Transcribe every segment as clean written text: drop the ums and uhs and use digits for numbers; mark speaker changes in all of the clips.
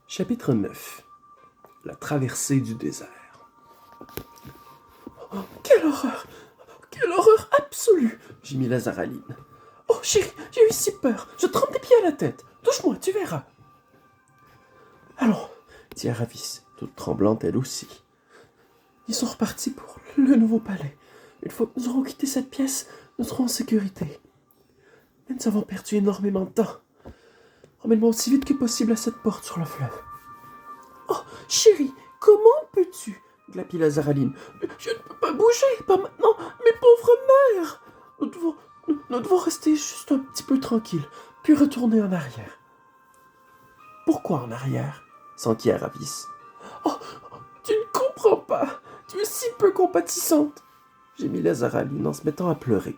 Speaker 1: Chapitre 9. La traversée du désert. Oh, quelle horreur! Quelle horreur absolue! Gémit la Zaraline. Oh, chérie, j'ai eu si peur! Je trempe des pieds à la tête! Touche-moi, tu verras! Allons, dit Aravis, toute tremblante elle aussi. Ils sont repartis pour le nouveau palais. Une fois que nous aurons quitté cette pièce, nous serons en sécurité. Mais nous avons perdu énormément de temps. Emmène-moi aussi vite que possible à cette porte sur le fleuve. Oh, chérie, comment peux-tu? glapit la Zaraline. Je ne peux pas bouger, pas maintenant, mes pauvres mères. Nous devons rester juste un petit peu tranquilles, puis retourner en arrière. Pourquoi en arrière? s'enquit Aravis. Oh, tu ne comprends pas. Tu es si peu compatissante. Gémit la Zaraline en se mettant à pleurer.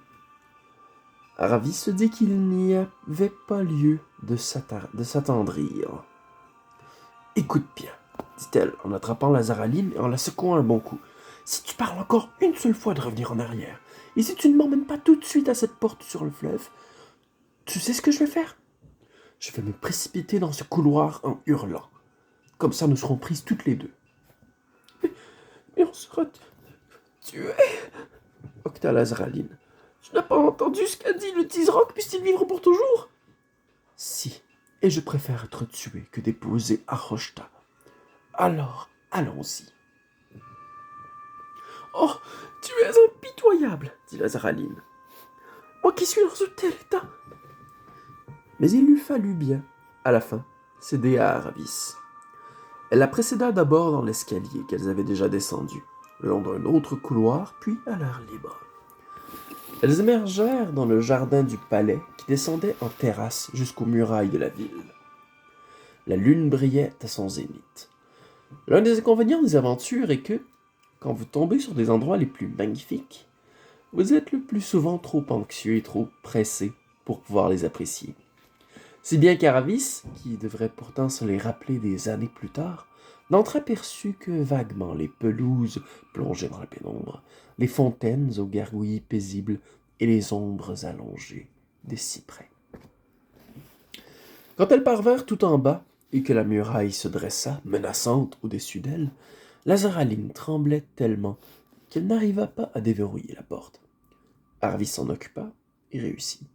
Speaker 1: Aravis se dit qu'il n'y avait pas lieu de s'attendrir. Écoute bien, dit-elle en attrapant la Zaraline et en la secouant un bon coup. Si tu parles encore une seule fois de revenir en arrière, et si tu ne m'emmènes pas tout de suite à cette porte sur le fleuve, tu sais ce que je vais faire? Je vais me précipiter dans ce couloir en hurlant. Comme ça, nous serons prises toutes les deux. Mais on sera tués, octa la Zaraline. Tu n'as pas entendu ce qu'a dit le Tisroc, puisse-t-il vivre pour toujours? Si, et je préfère être tué que d'épouser Arochta. Alors, allons-y. Oh, tu es impitoyable, dit la Zaraline. Moi qui suis dans un tel état. Mais il lui fallut bien, à la fin, céder à Aravis. Elle la précéda d'abord dans l'escalier qu'elles avaient déjà descendu, le long d'un autre couloir, puis à l'air libre. Elles émergèrent dans le jardin du palais qui descendait en terrasse jusqu'aux murailles de la ville. La lune brillait à son zénith. L'un des inconvénients des aventures est que, quand vous tombez sur des endroits les plus magnifiques, vous êtes le plus souvent trop anxieux et trop pressé pour pouvoir les apprécier. Si bien qu'Aravis, qui devrait pourtant se les rappeler des années plus tard, n'entreaperçut que vaguement les pelouses plongées dans la pénombre, les fontaines aux gargouillis paisibles et les ombres allongées des cyprès. Quand elles parvinrent tout en bas et que la muraille se dressa, menaçante au-dessus d'elle, la Zaraline tremblait tellement qu'elle n'arriva pas à déverrouiller la porte. Aravis s'en occupa et réussit.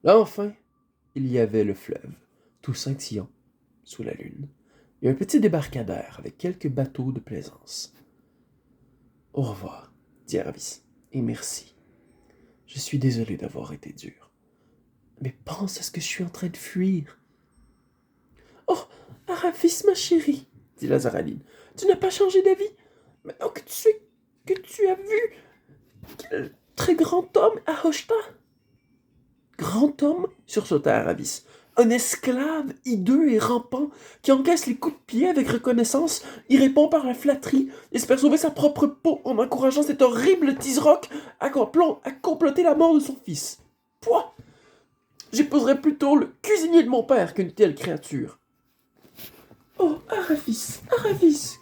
Speaker 1: Là, enfin, il y avait le fleuve, tout scintillant sous la lune, et un petit débarcadère avec quelques bateaux de plaisance. « Au revoir, dit Aravis, et merci. Je suis désolé d'avoir été dur. Mais pense à ce que je suis en train de fuir. »« Oh, Aravis, ma chérie, dit la Zaraline, tu n'as pas changé d'avis. Maintenant que tu as vu quel très grand homme à Hochta. » Grand homme, sursauta Aravis. Un esclave hideux et rampant qui encaisse les coups de pied avec reconnaissance, y répond par la flatterie, espère sauver sa propre peau en encourageant cet horrible Tisroc à comploter la mort de son fils. Pouah! J'épouserais plutôt le cuisinier de mon père qu'une telle créature. Oh, Aravis,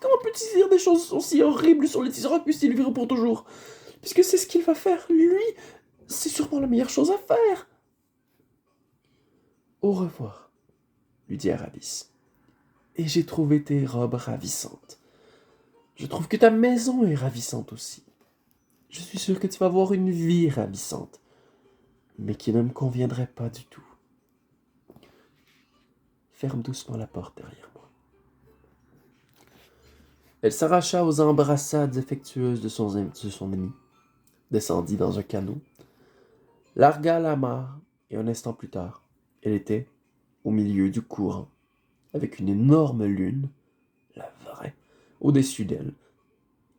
Speaker 1: comment peux-tu dire des choses aussi horribles sur le Tisroc puisse-t-il vivre pour toujours? Puisque c'est ce qu'il va faire, lui, c'est sûrement la meilleure chose à faire. Au revoir, lui dit Aravis. Et j'ai trouvé tes robes ravissantes. Je trouve que ta maison est ravissante aussi. Je suis sûr que tu vas avoir une vie ravissante, mais qui ne me conviendrait pas du tout. Ferme doucement la porte derrière moi. Elle s'arracha aux embrassades affectueuses de son ami, descendit dans un canot, largua l'amarre, et un instant plus tard, elle était au milieu du courant, avec une énorme lune, la vraie, au-dessus d'elle,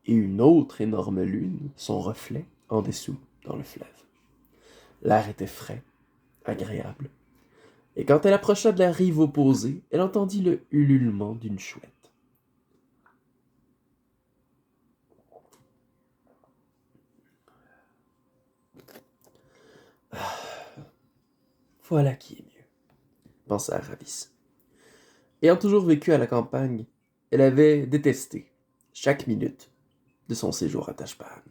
Speaker 1: et une autre énorme lune, son reflet, en dessous, dans le fleuve. L'air était frais, agréable, et quand elle approcha de la rive opposée, elle entendit le ululement d'une chouette. Ah, voilà qui est mieux, pensa Aravis. Ayant toujours vécu à la campagne, elle avait détesté chaque minute de son séjour à Tashbaan.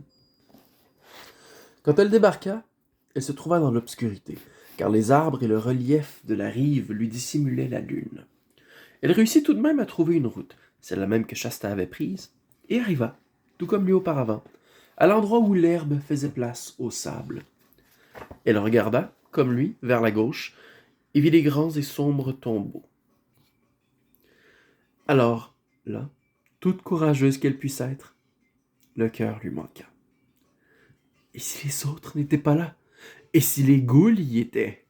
Speaker 1: Quand elle débarqua, elle se trouva dans l'obscurité, car les arbres et le relief de la rive lui dissimulaient la lune. Elle réussit tout de même à trouver une route, celle-là même que Shasta avait prise, et arriva, tout comme lui auparavant, à l'endroit où l'herbe faisait place au sable. Elle regarda, comme lui, vers la gauche, et vit des grands et sombres tombeaux. Alors, là, toute courageuse qu'elle puisse être, le cœur lui manqua. Et si les autres n'étaient pas là? Et si les ghouls y étaient?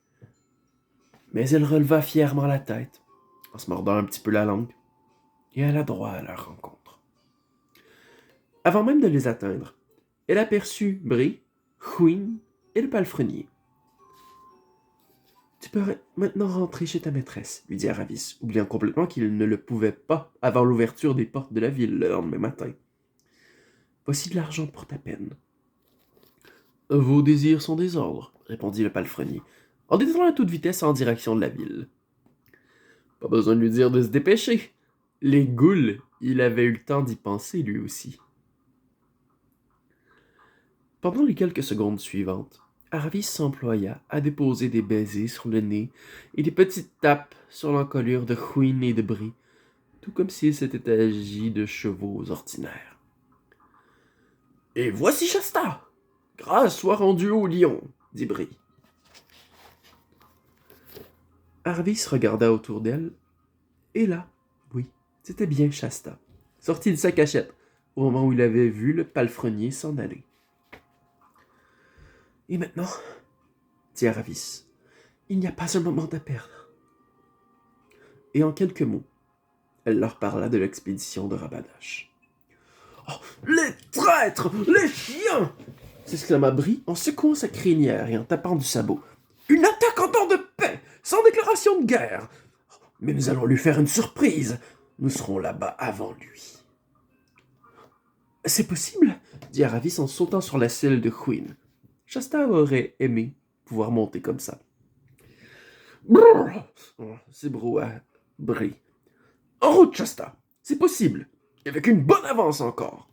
Speaker 1: Mais elle releva fièrement la tête, en se mordant un petit peu la langue, et alla droit à leur rencontre. Avant même de les atteindre, elle aperçut Brie, Chouin et le palefrenier. « Tu peux maintenant rentrer chez ta maîtresse, » lui dit Aravis, oubliant complètement qu'il ne le pouvait pas avant l'ouverture des portes de la ville le lendemain matin. « Voici de l'argent pour ta peine. »« Vos désirs sont des ordres, » répondit le palefrenier, en détournant à toute vitesse en direction de la ville. Pas besoin de lui dire de se dépêcher. Les ghouls, il avait eu le temps d'y penser lui aussi. Pendant les quelques secondes suivantes, Aravis s'employa à déposer des baisers sur le nez et des petites tapes sur l'encolure de Chouin et de Brie, tout comme s'il s'était agi de chevaux ordinaires. « Et voici Shasta! Grâce soit rendue au lion, » dit Brie. Aravis regarda autour d'elle, et là, oui, c'était bien Shasta, sorti de sa cachette, au moment où il avait vu le palefrenier s'en aller. « Et maintenant, » dit Aravis, « il n'y a pas un moment à perdre. » Et en quelques mots, elle leur parla de l'expédition de Rabadash. « Oh, les traîtres! Les chiens !» s'exclama Brie en secouant sa crinière et en tapant du sabot. « Une attaque en temps de paix, sans déclaration de guerre! Mais nous allons lui faire une surprise. Nous serons là-bas avant lui. »« C'est possible ?» dit Aravis en sautant sur la selle de Chouin. Shasta aurait aimé pouvoir monter comme ça. Brrr, c'est brouhaha, Brie. En route, Shasta. C'est possible. Et avec une bonne avance encore.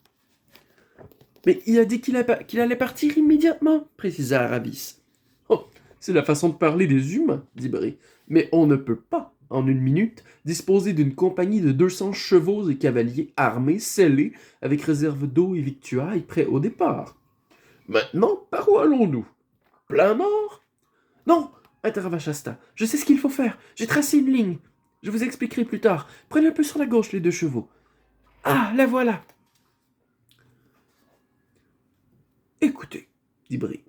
Speaker 1: Mais il a dit qu'il allait partir immédiatement, précisa Aravis. Oh, c'est la façon de parler des humains, dit Brie. Mais on ne peut pas, en une minute, disposer d'une compagnie de 200 chevaux et cavaliers armés, scellés, avec réserve d'eau et victuailles, prêts au départ. Maintenant, par où allons-nous? Plein nord? Non, intervint Shasta. Je sais ce qu'il faut faire. J'ai tracé une ligne. Je vous expliquerai plus tard. Prenez un peu sur la gauche les 2 chevaux. Ah, la voilà. Écoutez, dit Brie,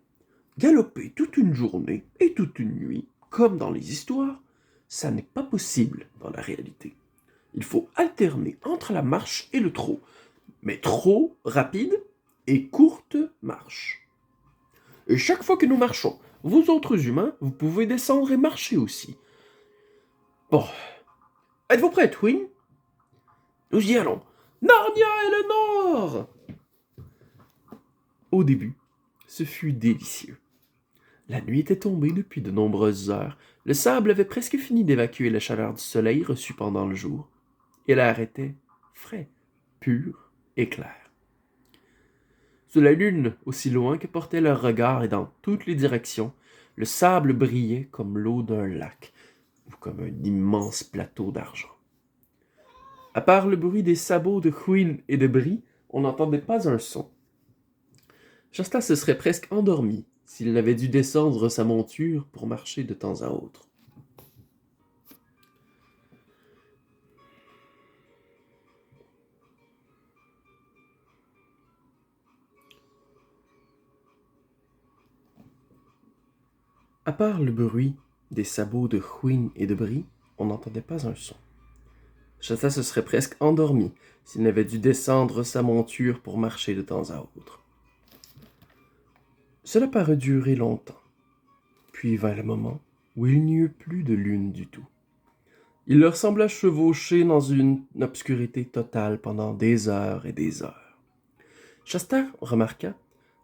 Speaker 1: galoper toute une journée et toute une nuit, comme dans les histoires, ça n'est pas possible dans la réalité. Il faut alterner entre la marche et le trot, mais trot rapide et courte marche. Et chaque fois que nous marchons, vous autres humains, vous pouvez descendre et marcher aussi. Bon, êtes-vous prêts, Chouin? Nous y allons. Narnia et le Nord! Au début, ce fut délicieux. La nuit était tombée depuis de nombreuses heures, le sable avait presque fini d'évacuer la chaleur du soleil reçue pendant le jour, et l'air était frais, pur et clair. Sous la lune, aussi loin que portait leur regard et dans toutes les directions, le sable brillait comme l'eau d'un lac, ou comme un immense plateau d'argent. À part le bruit des sabots de Chouin et de Brie, on n'entendait pas un son. Shasta se serait presque endormi s'il n'avait dû descendre sa monture pour marcher de temps à autre. À part le bruit des sabots de Chouin et de Brie, on n'entendait pas un son. Shasta se serait presque endormi s'il n'avait dû descendre sa monture pour marcher de temps à autre. Cela parut durer longtemps. Puis vint le moment où il n'y eut plus de lune du tout. Il leur sembla chevaucher dans une obscurité totale pendant des heures et des heures. Shasta remarqua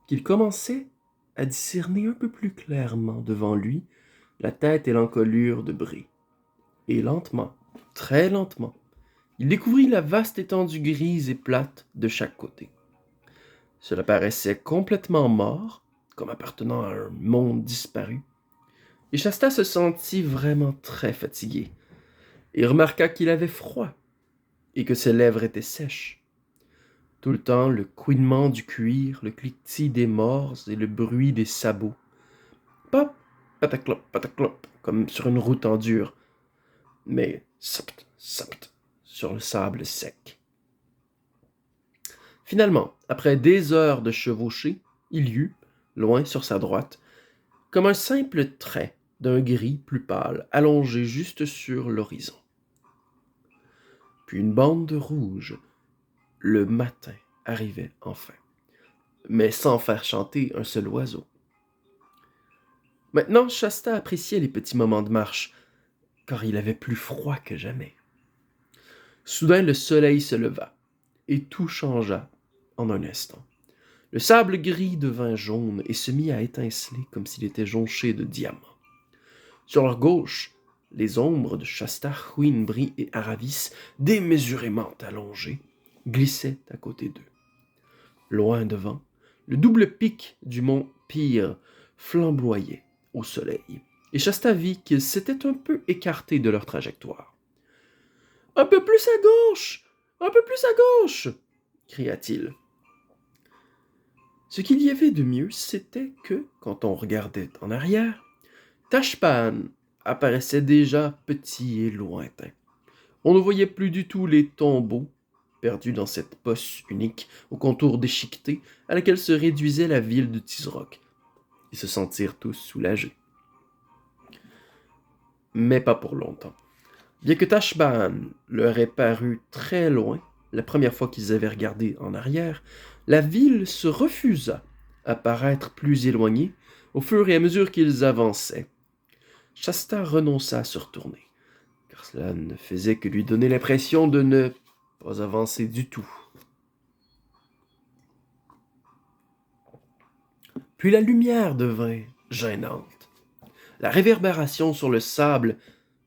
Speaker 1: qu'il commençait à discerner un peu plus clairement devant lui la tête et l'encolure de Brie. Et lentement, très lentement, il découvrit la vaste étendue grise et plate de chaque côté. Cela paraissait complètement mort, comme appartenant à un monde disparu, et Shasta se sentit vraiment très fatigué. et remarqua qu'il avait froid et que ses lèvres étaient sèches. Tout le temps, le couinement du cuir, le cliquetis des morses et le bruit des sabots. Pop, pataclop, comme sur une route en dur, mais sapt, sapt, sur le sable sec. Finalement, après des heures de chevauchée, il y eut, loin sur sa droite, comme un simple trait d'un gris plus pâle allongé juste sur l'horizon. Puis une bande de rouge. Le matin arrivait enfin, mais sans faire chanter un seul oiseau. Maintenant, Shasta appréciait les petits moments de marche, car il avait plus froid que jamais. Soudain, le soleil se leva, et tout changea en un instant. Le sable gris devint jaune et se mit à étinceler comme s'il était jonché de diamants. Sur leur gauche, les ombres de Shasta, Bri et Aravis, démesurément allongées, glissaient à côté d'eux. Loin devant, le double pic du mont Pyr flamboyait au soleil, et Shasta vit qu'ils s'étaient un peu écartés de leur trajectoire. « Un peu plus à gauche! Un peu plus à gauche !» cria-t-il. Ce qu'il y avait de mieux, c'était que, quand on regardait en arrière, Tashpan apparaissait déjà petit et lointain. On ne voyait plus du tout les tombeaux, perdus dans cette bosse unique au contour déchiqueté à laquelle se réduisait la ville de Tisroc. Ils se sentirent tous soulagés. Mais pas pour longtemps. Bien que Tashban leur ait paru très loin, la première fois qu'ils avaient regardé en arrière, la ville se refusa à paraître plus éloignée au fur et à mesure qu'ils avançaient. Shasta renonça à se retourner, car cela ne faisait que lui donner l'impression de ne pas avancer du tout. Puis la lumière devint gênante. La réverbération sur le sable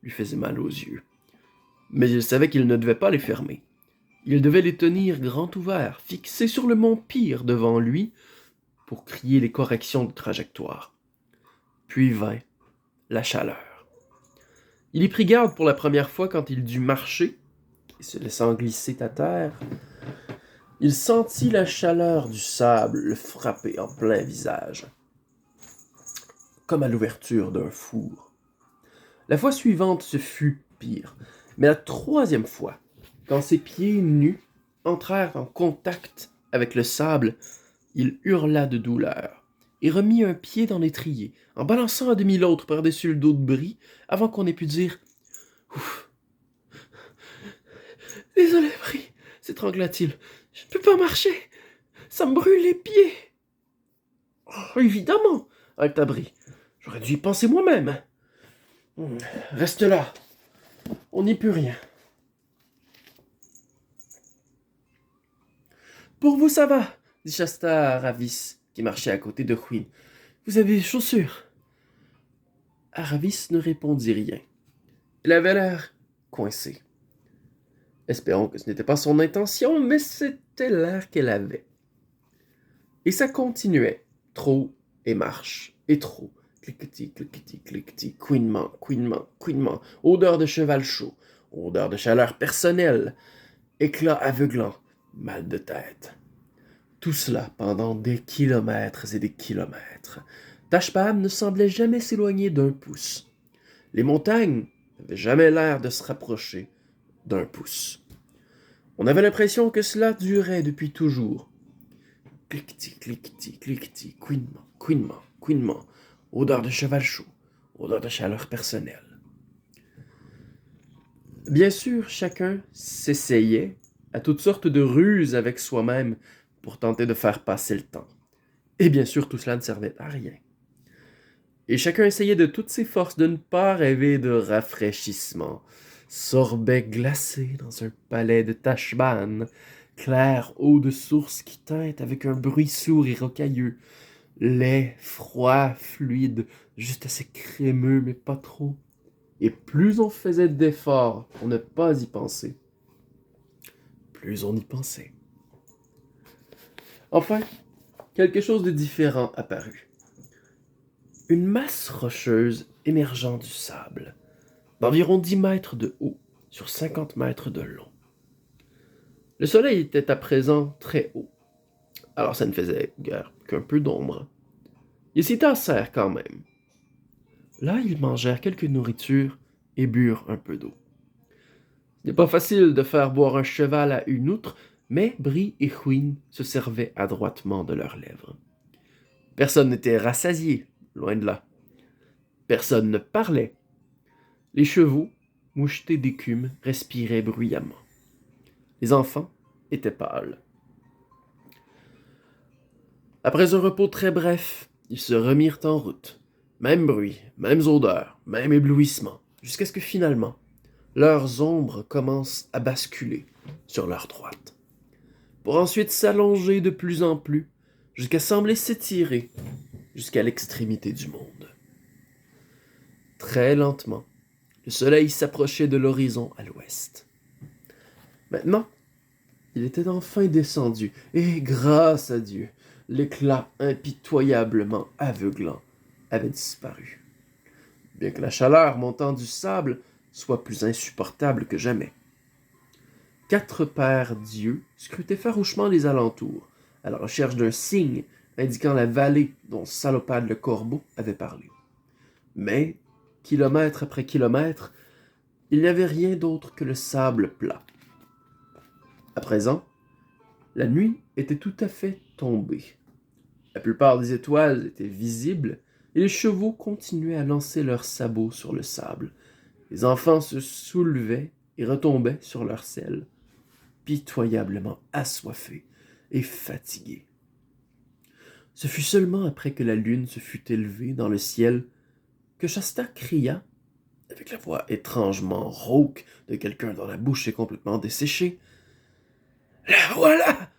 Speaker 1: lui faisait mal aux yeux. Mais il savait qu'il ne devait pas les fermer. Il devait les tenir grand ouverts, fixés sur le mont Pyr devant lui, pour crier les corrections de trajectoire. Puis vint la chaleur. Il y prit garde pour la première fois quand il dut marcher, et se laissant glisser à terre, il sentit la chaleur du sable le frapper en plein visage, comme à l'ouverture d'un four. La fois suivante, ce fut pire, mais la troisième fois, quand ses pieds nus entrèrent en contact avec le sable, il hurla de douleur et remit un pied dans l'étrier, en balançant à demi l'autre par-dessus le dos de Bri, avant qu'on ait pu dire « Ouf! Désolé, Bri, s'étrangla-t-il. Je ne peux pas marcher. Ça me brûle les pieds. » Oh, évidemment, haleta Bri. J'aurais dû y penser moi-même. Reste là. On n'y peut rien. Pour vous, ça va, dit Shasta à Ravis, qui marchait à côté de Queen. Vous avez des chaussures? Aravis ne répondit rien. Elle avait l'air coincée. Espérons que ce n'était pas son intention, mais c'était l'air qu'elle avait. Et ça continuait, trop et marche, et trop. Cliquetis, cliquetis, cliquetis, couinement, couinement, couinement, odeur de cheval chaud, odeur de chaleur personnelle, éclat aveuglant, mal de tête. Tout cela pendant des kilomètres et des kilomètres. Tashpan ne semblait jamais s'éloigner d'un pouce. Les montagnes n'avaient jamais l'air de se rapprocher d'un pouce. On avait l'impression que cela durait depuis toujours. Cliquetis, cliquetis, cliquetis, couinement, couinement, couinement, odeur de cheval chaud, odeur de chaleur personnelle. Bien sûr, chacun s'essayait à toutes sortes de ruses avec soi-même pour tenter de faire passer le temps. Et bien sûr, tout cela ne servait à rien. Et chacun essayait de toutes ses forces de ne pas rêver de rafraîchissement. Sorbet glacé dans un palais de Tashban, clair eau de source qui teinte avec un bruit sourd et rocailleux, lait, froid, fluide, juste assez crémeux mais pas trop. Et plus on faisait d'efforts pour ne pas y penser, plus on y pensait. Enfin, quelque chose de différent apparut. Une masse rocheuse émergeant du sable, d'environ 10 mètres de haut, sur 50 mètres de long. Le soleil était à présent très haut, alors ça ne faisait guère qu'un peu d'ombre. Ils s'y tassèrent quand même. Là, ils mangèrent quelques nourritures et burent un peu d'eau. Ce n'est pas facile de faire boire un cheval à une outre, mais Brie et Chouine se servaient adroitement de leurs lèvres. Personne n'était rassasié, loin de là. Personne ne parlait. Les chevaux, mouchetés d'écume, respiraient bruyamment. Les enfants étaient pâles. Après un repos très bref, ils se remirent en route. Même bruit, mêmes odeurs, même éblouissement, jusqu'à ce que finalement, leurs ombres commencent à basculer sur leur droite, pour ensuite s'allonger de plus en plus, jusqu'à sembler s'étirer jusqu'à l'extrémité du monde. Très lentement, le soleil s'approchait de l'horizon à l'ouest. Maintenant, il était enfin descendu, et grâce à Dieu, l'éclat impitoyablement aveuglant avait disparu, bien que la chaleur montant du sable soit plus insupportable que jamais. 4 paires d'yeux scrutaient farouchement les alentours, à la recherche d'un signe indiquant la vallée dont Salopade le corbeau avait parlé. Mais, kilomètre après kilomètre, il n'y avait rien d'autre que le sable plat. À présent, la nuit était tout à fait tombée. La plupart des étoiles étaient visibles, et les chevaux continuaient à lancer leurs sabots sur le sable. Les enfants se soulevaient et retombaient sur leurs selles, pitoyablement assoiffés et fatigués. Ce fut seulement après que la lune se fut élevée dans le ciel que Shasta cria, avec la voix étrangement rauque de quelqu'un dont la bouche est complètement desséchée. « La voilà !»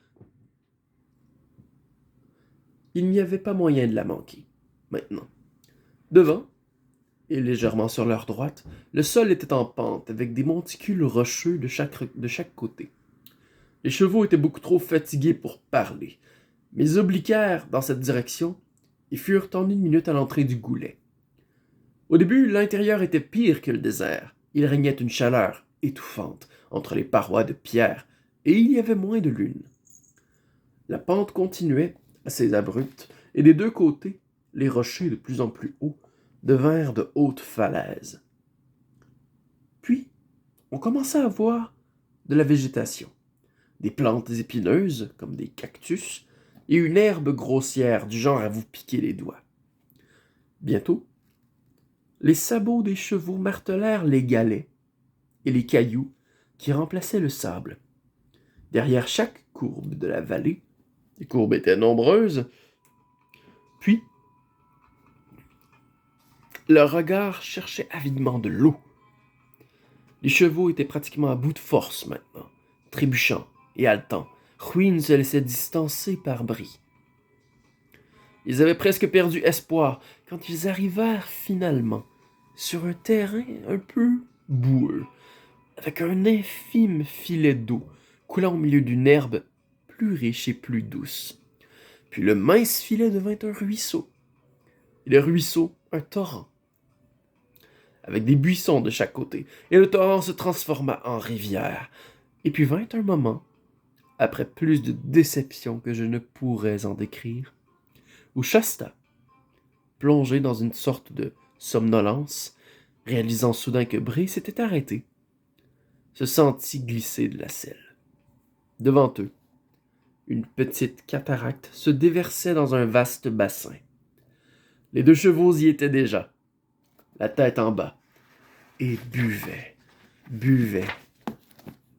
Speaker 1: Il n'y avait pas moyen de la manquer, maintenant. Devant, et légèrement sur leur droite, le sol était en pente, avec des monticules rocheux de chaque côté. Les chevaux étaient beaucoup trop fatigués pour parler, mais ils obliquèrent dans cette direction et furent en 1 minute à l'entrée du goulet. Au début, l'intérieur était pire que le désert. Il régnait une chaleur étouffante entre les parois de pierre, et il y avait moins de lune. La pente continuait, assez abrupte, et des deux côtés, les rochers de plus en plus hauts devinrent de hautes falaises. Puis, on commença à voir de la végétation, des plantes épineuses, comme des cactus, et une herbe grossière du genre à vous piquer les doigts. Bientôt, les sabots des chevaux martelèrent les galets et les cailloux qui remplaçaient le sable. Derrière chaque courbe de la vallée, les courbes étaient nombreuses, puis leur regard cherchait avidement de l'eau. Les chevaux étaient pratiquement à bout de force maintenant, trébuchant et haletant. Chouine se laissait distancer par Brie. Ils avaient presque perdu espoir quand ils arrivèrent finalement sur un terrain un peu boueux, avec un infime filet d'eau coulant au milieu d'une herbe plus riche et plus douce. Puis le mince filet devint un ruisseau, et le ruisseau un torrent, avec des buissons de chaque côté, et le torrent se transforma en rivière. Et puis vint un moment, après plus de déception que je ne pourrais en décrire, où Shasta, plongée dans une sorte de somnolence, réalisant soudain que Brie s'était arrêté, se sentit glisser de la selle. Devant eux, une petite cataracte se déversait dans un vaste bassin. Les 2 chevaux y étaient déjà, la tête en bas, et buvaient, buvaient,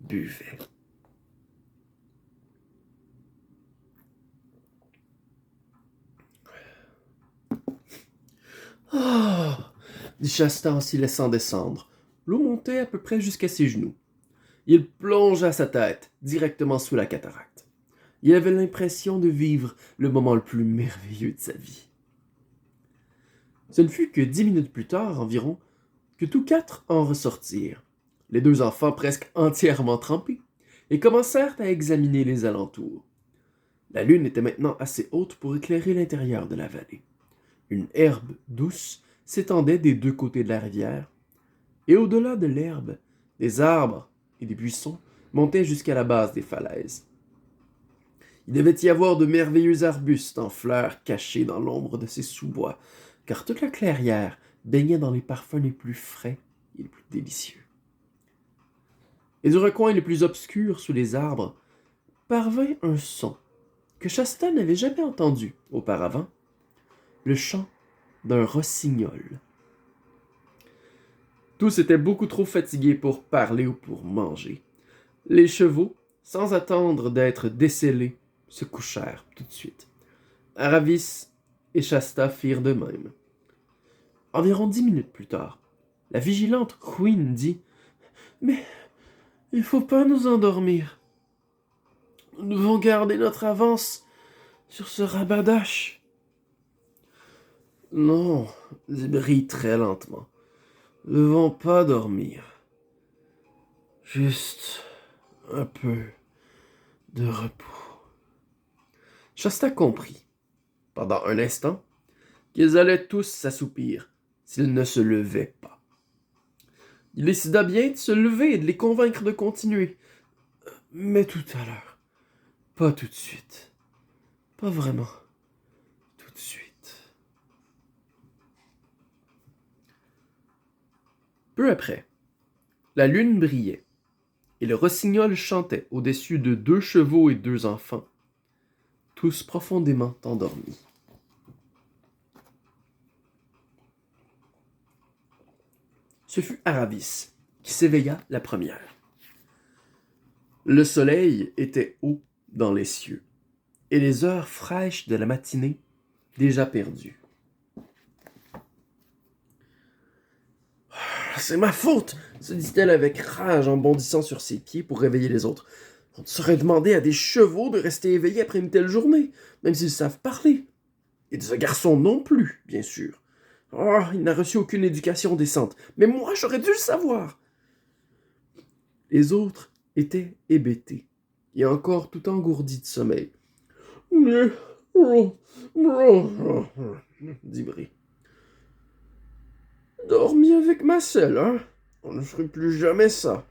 Speaker 1: buvaient. Oh, dit Shasta en s'y laissant descendre. L'eau montait à peu près jusqu'à ses genoux. Il plongea sa tête directement sous la cataracte. Il avait l'impression de vivre le moment le plus merveilleux de sa vie. Ce ne fut que 10 minutes plus tard environ que tous 4 en ressortirent, les 2 enfants presque entièrement trempés, et commencèrent à examiner les alentours. La lune était maintenant assez haute pour éclairer l'intérieur de la vallée. Une herbe douce s'étendait des 2 côtés de la rivière, et au-delà de l'herbe, Des arbres et des buissons montaient jusqu'à la base des falaises. Il devait y avoir de merveilleux arbustes en fleurs cachés dans l'ombre de ces sous-bois, car toute la clairière baignait dans les parfums les plus frais et les plus délicieux. Et du recoin les plus obscurs sous les arbres parvint un son que Shasta n'avait jamais entendu auparavant, le chant d'un rossignol. Tous étaient beaucoup trop fatigués pour parler ou pour manger. Les chevaux, sans attendre d'être décellés, se couchèrent tout de suite. Aravis et Shasta firent de même. Environ 10 minutes plus tard, la vigilante Queen dit « Mais il faut pas nous endormir. Nous devons garder notre avance sur ce rabat-dash. » « Non, dit Brie très lentement. Nous ne devons pas dormir. Juste un peu de repos. » Shasta comprit, pendant un instant, qu'ils allaient tous s'assoupir s'ils ne se levaient pas. Il décida bien de se lever et de les convaincre de continuer. Mais tout à l'heure. Pas tout de suite. Pas vraiment. Tout de suite. Peu après, la lune brillait, et le rossignol chantait au-dessus de 2 chevaux et 2 enfants, tous profondément endormis. Ce fut Aravis qui s'éveilla la première. Le soleil était haut dans les cieux, et les heures fraîches de la matinée déjà perdues. « C'est ma faute !» se dit-elle avec rage en bondissant sur ses pieds pour réveiller les autres. « On ne saurait demander à des chevaux de rester éveillés après une telle journée, même s'ils savent parler. Et de ce garçon non plus, bien sûr. Oh, il n'a reçu aucune éducation décente, mais moi j'aurais dû le savoir !» Les autres étaient hébétés, et encore tout engourdis de sommeil. « dit Brie. « Dormis avec ma selle, hein? On ne ferait plus jamais ça.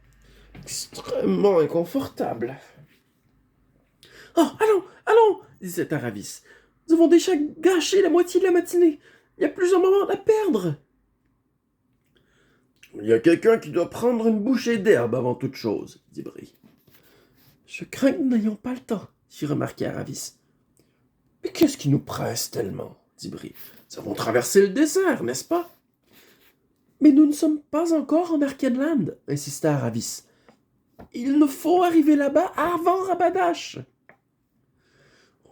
Speaker 1: Extrêmement inconfortable. »« Oh, allons, disait Aravis. Nous avons déjà gâché la moitié de la matinée. Il n'y a plus un moment à perdre. »« Il y a quelqu'un qui doit prendre une bouchée d'herbe avant toute chose, dit Brie. »« Je crains que nous n'ayons pas le temps, fit remarquer Aravis. »« Mais qu'est-ce qui nous presse tellement, dit Brie. Nous avons traversé le désert, n'est-ce pas? » »« Mais nous ne sommes pas encore en Arcadeland, insista Aravis. Il nous faut arriver là-bas avant Rabadash. »«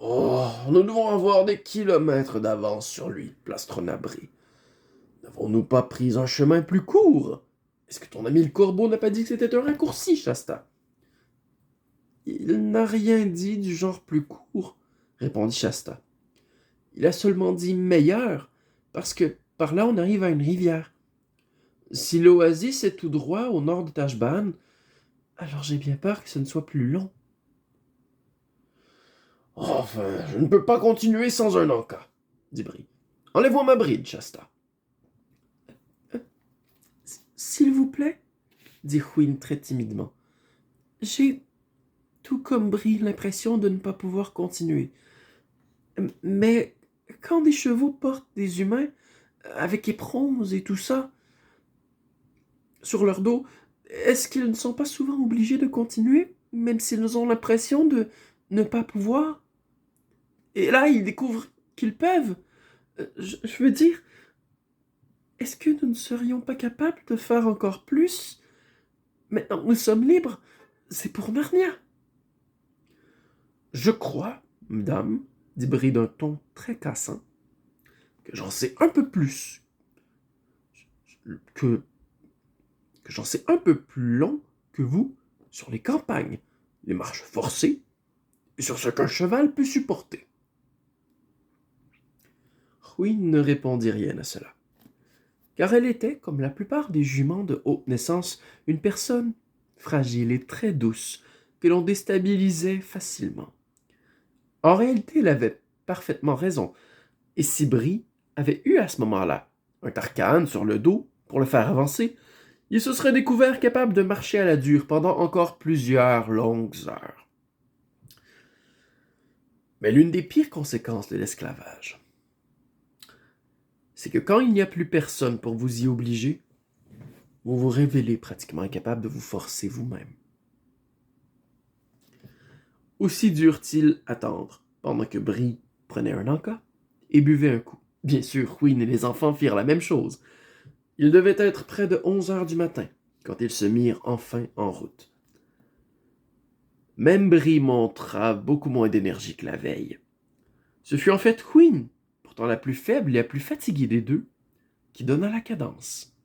Speaker 1: Oh, nous devons avoir des kilomètres d'avance sur lui, plastronna Brie. N'avons-nous pas pris un chemin plus court? Est-ce que ton ami le corbeau n'a pas dit que c'était un raccourci, Shasta? »« Il n'a rien dit du genre plus court, répondit Shasta. Il a seulement dit meilleur, parce que par là on arrive à une rivière. Si l'oasis est tout droit au nord de Tashbaan, alors j'ai bien peur que ce ne soit plus long. »« Enfin, je ne peux pas continuer sans un encas, dit Brie. Enlève-moi ma bride, Shasta. S'il vous plaît, dit Hwin très timidement. J'ai, tout comme Brie, l'impression de ne pas pouvoir continuer. Mais quand des chevaux portent des humains, avec éperons et tout ça, sur leur dos, est-ce qu'ils ne sont pas souvent obligés de continuer, même s'ils ont l'impression de ne pas pouvoir? Et là, ils découvrent qu'ils peuvent. Je veux dire, est-ce que nous ne serions pas capables de faire encore plus? Maintenant que nous sommes libres, c'est pour Narnia. Je crois, madame, dit Brie d'un ton très cassant, que j'en sais un peu plus. Que j'en sais un peu plus long que vous sur les campagnes, les marches forcées, et sur ce qu'un cheval peut supporter. Hwin ne répondit rien à cela, car elle était, comme la plupart des juments de haute naissance, une personne fragile et très douce, que l'on déstabilisait facilement. En réalité, elle avait parfaitement raison, et si Brie avait eu à ce moment-là un Tarkhan sur le dos pour le faire avancer, il se serait découvert capable de marcher à la dure pendant encore plusieurs longues heures. Mais l'une des pires conséquences de l'esclavage, c'est que quand il n'y a plus personne pour vous y obliger, vous vous révélez pratiquement incapable de vous forcer vous-même. Aussi dure-t-il attendre, pendant que Brie prenait un encas et buvait un coup. Bien sûr, Queen et les enfants firent la même chose. Il devait être près de 11 heures du matin, quand ils se mirent enfin en route. Même Brie montra beaucoup moins d'énergie que la veille. Ce fut en fait Queen, pourtant la plus faible et la plus fatiguée des deux, qui donna la cadence.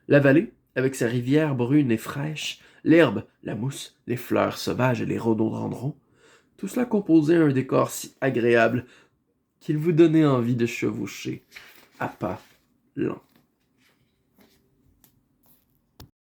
Speaker 1: La vallée, avec sa rivière brune et fraîche, l'herbe, la mousse, les fleurs sauvages et les rhododendrons, tout cela composait un décor si agréable qu'il vous donnait envie de chevaucher à pas lents.